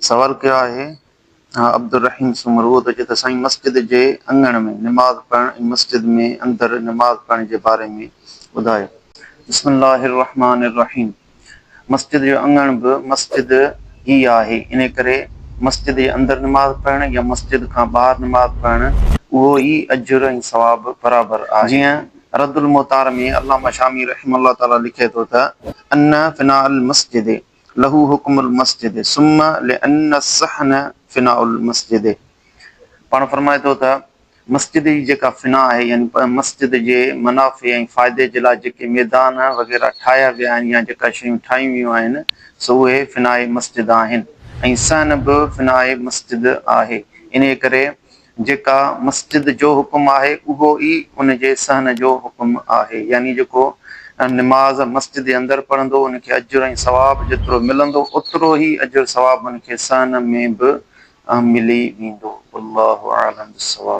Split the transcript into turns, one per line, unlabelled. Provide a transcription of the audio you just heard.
सवाल कयो आहे अब्दुल रहीम सुमरू त चए त साईं मस्जिद जे अंगण में निमाज़ पढ़ण ऐं मस्जिद में अंदरि निमाज़ पढ़ण जे बारे में ॿुधायो। बिस्मिल्लाहिर रहमानिर रहीम। मस्जिद जो अंगण बि मस्जिद ई आहे, इन करे मस्जिद जे अंदरि निमाज़ पढ़ण या मस्जिद खां ॿाहिरि निमाज़ पढ़ण उहो ई अजुर ऐं सवाब बराबरि आहे। जीअं रद्दुल मुतार में अल्लामा शामी रहमहुल्लाह ताला लिखे थो त अन्न फिनाअल मस्जिद लहू हुक्मुल मस्जिद सुम्मा लिअन्न सहन फिनाउल मस्जिद। पाण फरमाए थो त मस्जिद जी जेका फिना आहे यानी मस्जिद जे मुनाफ़े ऐं फ़ाइदे जे लाइ जेके मैदान वग़ैरह ठाहिया विया आहिनि या जेका शयूं ठाहियूं वियूं आहिनि सो उहे फिनाए मस्जिद आहिनि ऐं सहन बि फिनाए मस्जिद आहे। इन करे जेका मस्जिद जो हुकुम आहे उहो ई उन जे सहन जो हुकुम आहे, यानी जेको निमाज़ मस्जिद जे अंदरि पढ़ंदो उनखे अजुर ऐं सवाब जेतिरो मिलंदो ओतिरो ई अजुर सवाब उनखे सहन में बि मिली वेंदो। अल्लाहु आलम बिस्सवाब।